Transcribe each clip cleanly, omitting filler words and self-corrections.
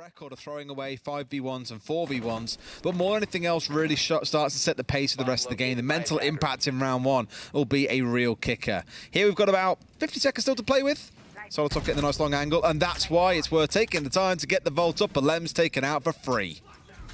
record of throwing away 5v1s and 4v1s, but more than anything else really starts to set the pace for the rest of the game. The mental impact in round one will be a real kicker. Here we've got about 50 seconds still to play with. Solotov getting a nice long angle, and that's why it's worth taking the time to get the vault up. Lem's taken out for free.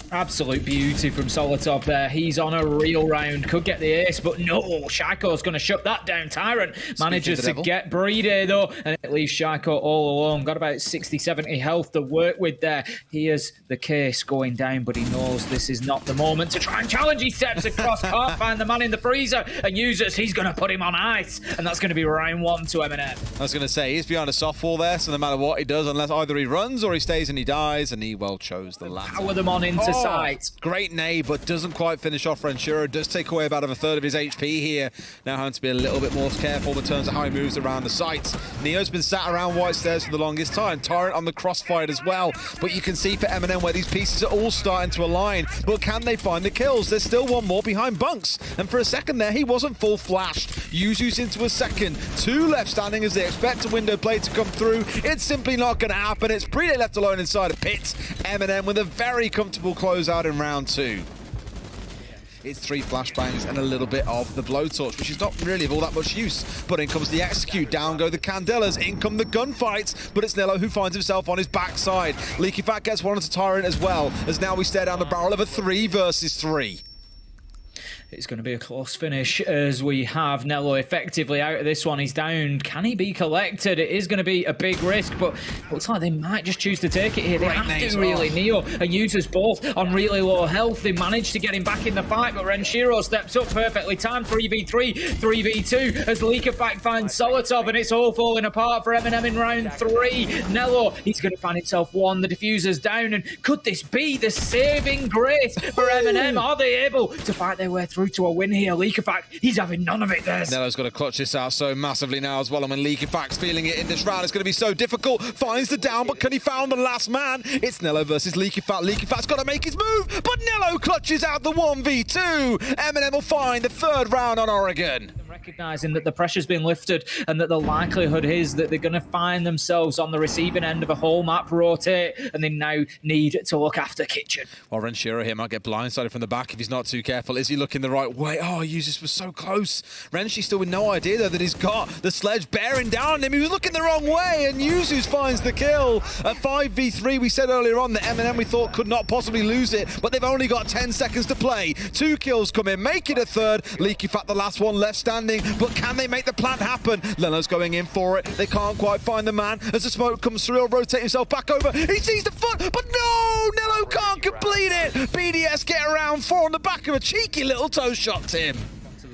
Absolute beauty from Solotov there. He's on a real round. Could get the ace, but no. Shaiko's going to shut that down. Tyrant manages to get Playday though, and it leaves Shaiko all alone. Got about 60, 70 health to work with there. Here's the case going down, but he knows this is not the moment to try and challenge. He steps across, can't find the man in the freezer, and uses. He's going to put him on ice, and that's going to be round one to MNM. I was going to say, he's behind a soft wall there, so no matter what he does, unless either he runs or he stays and he dies, and he well chose the latter. Power them on into sight. Great nade, but doesn't quite finish off Renshiro. Does take away about a third of his HP here. Now having to be a little bit more careful in terms of how he moves around the sites. Neo's been sat around White Stairs for the longest time. Tyrant on the crossfire as well. But you can see for MNM where these pieces are all starting to align. But can they find the kills? There's still one more behind Bunks. And for a second there, he wasn't full flashed. Yuzu's into a second. Two left standing as they expect a window play to come through. It's simply not going to happen. It's Playday left alone inside a pit. MNM with a very comfortable closeout in round two. It's 3 flashbangs and a little bit of the blowtorch, which is not really of all that much use. But in comes the execute, down go the Candelas, in come the gunfights, but it's Nello who finds himself on his backside. Leaky Fat gets one onto Tyrant as well, as now we stare down the barrel of a 3 versus 3. It's going to be a close finish as we have Nello effectively out of this one. He's down. Can he be collected? It is going to be a big risk, but it looks like they might just choose to take it here. They have to really. Neo and Users both on really low health. They managed to get him back in the fight, but Renshiro steps up perfectly timed. 3v3, 3v2 as Leakerfact finds Solotov, and it's all falling apart for MNM in round 3. Nello, he's going to find himself one. The diffuser's down, and could this be the saving grace for MNM? Are they able to fight their way through to a win here? Leakerfact, he's having none of it there. Nello's got to clutch this out so massively now as well, and when Leakerfact's feeling it in this round, it's going to be so difficult. Finds the down, but can he find the last man? It's Nello versus Leakerfact. Leakerfact's got to make his move, but Nello clutches out the 1v2. MNM will find the third round on Oregon. Recognizing that the pressure's been lifted and that the likelihood is that they're going to find themselves on the receiving end of a whole map rotate, and they now need to look after Kitchen. Well, Renshiro here might get blindsided from the back if he's not too careful. Is he looking the right way? Oh, Yuzus was so close. Renshi still with no idea though that he's got the sledge bearing down on him. He was looking the wrong way, and Yuzus finds the kill. At 5v3, we said earlier on that MNM we thought could not possibly lose it, but they've only got 10 seconds to play. 2 kills come in, make it a third. Leaky Fat the last one left standing, but can they make the plan happen? Leno's going in for it. They can't quite find the man. As the smoke comes through, he'll rotate himself back over. He sees the foot, but no! Nello can't complete it. BDS get around 4 on the back of a cheeky little toe shot to him.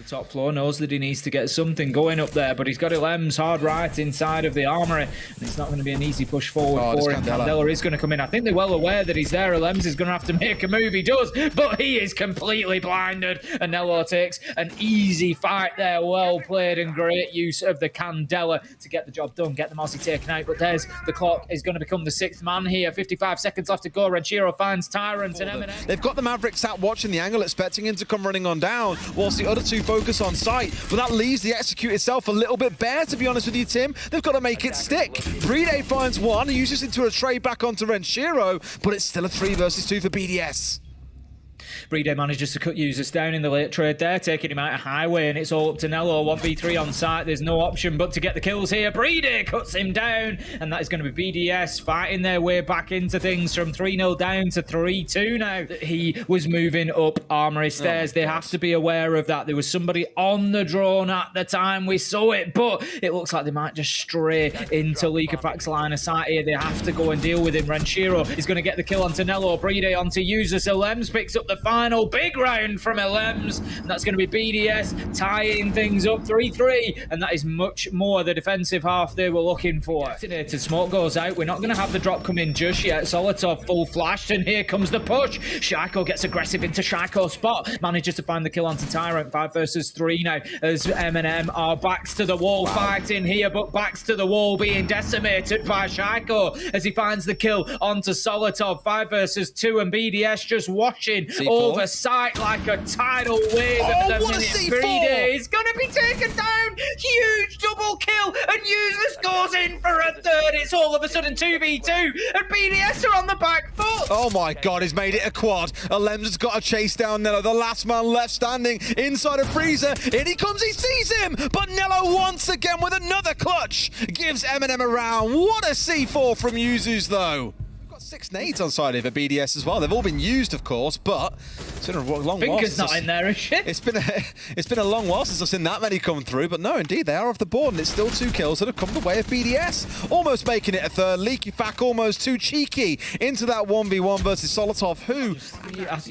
Top floor, knows that he needs to get something going up there, but he's got Lem's hard right inside of the armory, and it's not going to be an easy push forward for him. Candela is going to come in. I think they're well aware that he's there. Lems is going to have to make a move. He does, but he is completely blinded, and Nello takes an easy fight there. Well played and great use of the Candela to get the job done, get the Mossy taken out, but there's the clock is going to become the 6th man here. 55 seconds left to go. Renshiro finds Tyrant and MNM. They've got the Maverick sat watching the angle, expecting him to come running on down, whilst the other two focus on sight, but that leaves the execute itself a little bit bare, to be honest with you, Tim. They've got to make it stick. Playday finds one, he uses it into a trade back onto Renshiro, but it's still a 3 versus 2 for BDS. Playday manages to cut Users down in the late trade there, taking him out of highway, and it's all up to Nello. 1v3 on site, there's no option but to get the kills here. Playday cuts him down, and that is going to be BDS fighting their way back into things from 3-0 down to 3-2 now. He was moving up armory stairs. They have to be aware of that. There was somebody on the drone at the time we saw it, but it looks like they might just stray into Leakerfact's line of sight here. They have to go and deal with him. Renshiro is going to get the kill onto Nello. Playday onto Users. Lems picks up the final big round from Lems, and that's going to be BDS tying things up 3-3, and that is much more the defensive half they were looking for. Detonated smoke goes out. We're not going to have the drop come in just yet. Solotov full flashed, and here comes the push. Shaiko gets aggressive into Shaiko's spot, manages to find the kill onto Tyrant. 5 versus 3 now as MNM are backs to the wall fighting here, but backs to the wall being decimated by Shaiko as he finds the kill onto Solotov. 5 versus 2, and BDS just watching over sight like a tidal wave at the what a minute. C4! BDS is going to be taken down. Huge double kill, and Useless goes in for a third. It's all of a sudden 2v2, and BDS are on the back foot. Oh my god, he's made it a quad. Alems has got to chase down Nello, the last man left standing inside of Freezer. In he comes, he sees him, but Nello once again with another clutch gives MNM a round. What a C4 from Yuzus though. We've got 6 nades on side of a BDS as well. They've all been used, of course, but it's been a long while. Finger's not in there, is she? It's been a long while since I've seen that many come through, but no, indeed, they are off the board, and it's still 2 kills that have come the way of BDS. Almost making it a third. Leaky Fack almost too cheeky into that 1v1 versus Solotov, who...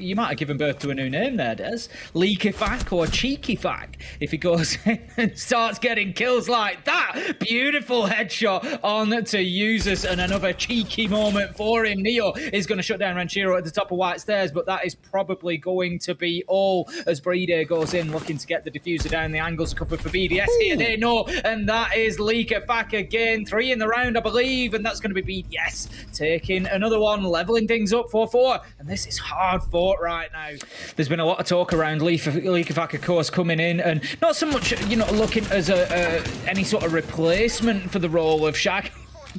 You might have given birth to a new name there, Des. Leaky Fack or Cheeky Fack. If he goes in and starts getting kills like that. Beautiful headshot on to Usus, and another cheeky moment for him. Neo is going to shut down Ranchero at the top of White Stairs, but that is probably going to be all as Playday goes in, looking to get the diffuser down. The angles are covered for BDS here. They know, and that is Leaky Fack again. 3 in the round, I believe, and that's going to be BDS taking another one, leveling things up 4-4, and this is hard fought right now. There's been a lot of talk around Leaky Fack, of course, coming in, and not so much, you know, looking as any sort of replacement for the role of Shaq.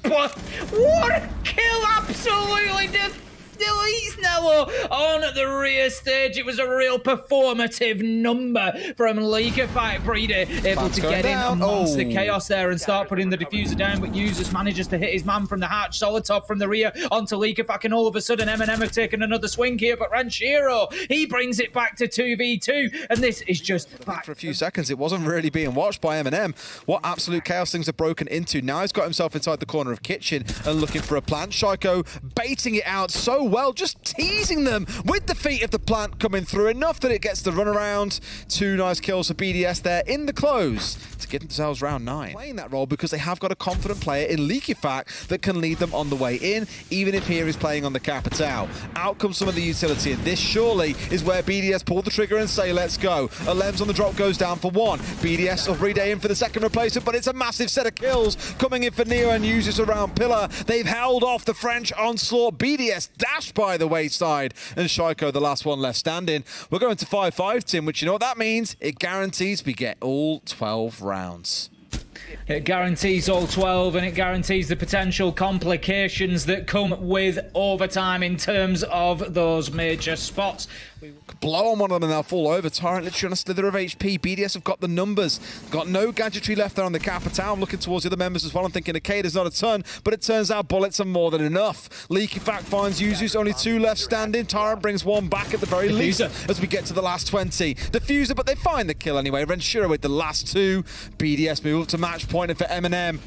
But what a kill! Absolutely deletes Nello on the rear stage. It was a real performative number from Leaky Fack. Playday able to get in amongst the chaos there and start putting the diffuser down, but Usus manages to hit his man from the hatch. Solotov from the rear onto Leaky Fack, and all of a sudden MNM have taken another swing here, but Ranchero, he brings it back to 2v2, and this is just back. For a few seconds, it wasn't really being watched by MNM. What absolute chaos things have broken into. Now he's got himself inside the corner of kitchen and looking for a plant. Shaiko baiting it out so well, just teasing them with the feet of the plant coming through, enough that it gets the run around. 2 nice kills for BDS there in the close to get themselves round 9. Playing that role because they have got a confident player in Leaky Fack that can lead them on the way in, even if here is playing on the Capitao. Out comes some of the utility, and this surely is where BDS pull the trigger and say, let's go. Alems on the drop goes down for 1. BDS of Playday in for the second replacement, but it's a massive set of kills coming in for Neo and Usus around Pillar. They've held off the French onslaught. BDS dashed by the wayside, and Shaiko the last one left standing. We're going to 5-5, Tim, which you know what that means? It guarantees we get all 12 rounds. It guarantees all 12, and it guarantees the potential complications that come with overtime in terms of those major spots. Blow on one of them and they'll fall over. Tyrant literally on a slither of HP. BDS have got the numbers. Got no gadgetry left there on the Capitao. I'm looking towards the other members as well. I'm thinking, okay, there's not a ton, but it turns out bullets are more than enough. Leaky Fack finds Usus, only 2 left standing. Tyrant brings 1 back at the very least as we get to the last 20. Diffuser, but they find the kill anyway. Ranchero with the last 2. BDS move up to match point, and for MNM,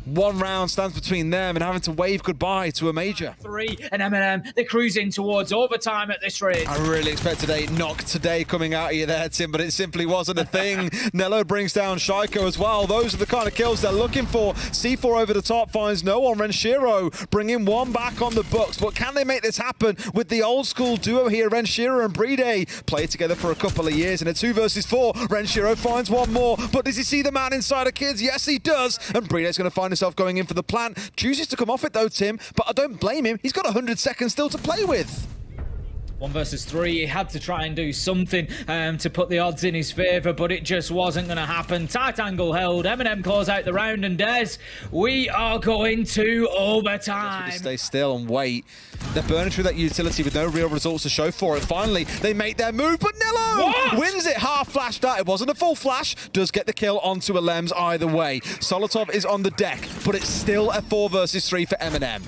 1 round stands between them and having to wave goodbye to a major. 3, and MNM, they're cruising towards overtime at this rate. I really expected a knock today coming out of you there, Tim, but it simply wasn't a thing. Nello brings down Shaiko as well. Those are the kind of kills they're looking for. C4 over the top finds no one. Ranchero bringing 1 back on the books, but can they make this happen with the old school duo here? Ranchero and Playday play together for a couple of years in a 2 versus 4. Ranchero finds 1 more, but does he see the man inside of kids? Yes, he does, and Playday's going to find himself going in for the plant. Chooses to come off it though, Tim, but I don't blame him. He's got 100 seconds still to play with. 1 versus 3, he had to try and do something to put the odds in his favour, but it just wasn't going to happen. Tight angle held, MNM close out the round, and Des, we are going to overtime. Stay still and wait. They're burning through that utility with no real results to show for it. Finally, they make their move, but Nello wins it. Half flashed out. It wasn't a full flash. Does get the kill onto Alems either way. Solotov is on the deck, but it's still a 4 versus 3 for MNM.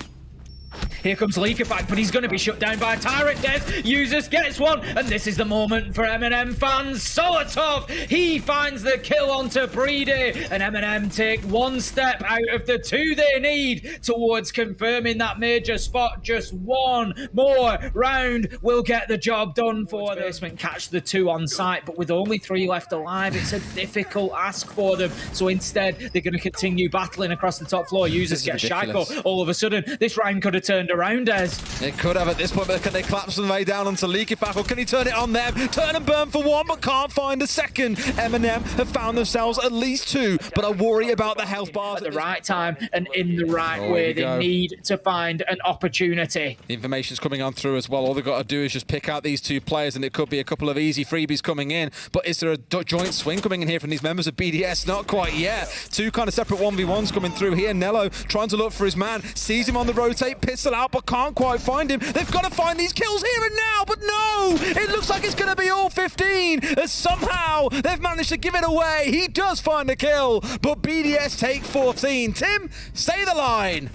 Here comes Leaky Fack, but he's going to be shut down by Tyrant. Des Usus gets 1, and this is the moment for MNM fans. Solotov, he finds the kill onto Playday, and MNM take 1 step out of the 2 they need towards confirming that major spot. Just 1 more round will get the job done for them. Basement catch the 2 on site, but with only 3 left alive, it's a difficult ask for them. So instead, they're going to continue battling across the top floor. Usus get Shaiko. All of a sudden, this round could have turned turned around as. It could have at this point, but can they collapse them way down onto Leakifak, or can he turn it on them? Turn and burn for one, but can't find a second. MNM have found themselves at least two, but I worry about the health bars. At the right time and in the right way. They need to find an opportunity. The information's coming on through as well. All they've got to do is just pick out these two players, and it could be a couple of easy freebies coming in. But is there a joint swing coming in here from these members of BDS? Not quite yet. Two kind of separate 1v1s coming through here. Nello trying to look for his man, sees him on the rotate, pistol out, but can't quite find him. They've got to find these kills here and now, but no! It looks like it's going to be all 15, as somehow they've managed to give it away. He does find the kill, but BDS take 14. Tim, say the line.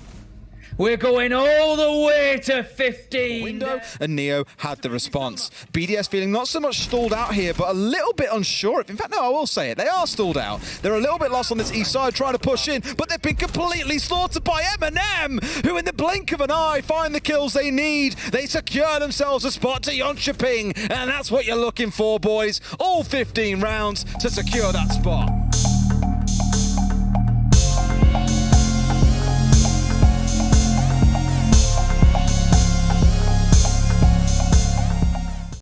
We're going all the way to 15. Window and Neo had the response. BDS feeling not so much stalled out here, but a little bit unsure. In fact, no, I will say it. They are stalled out. They're a little bit lost on this east side, trying to push in, but they've been completely slaughtered by MNM, who in the blink of an eye find the kills they need. They secure themselves a spot to Yonchaping, and that's what you're looking for, boys. All 15 rounds to secure that spot.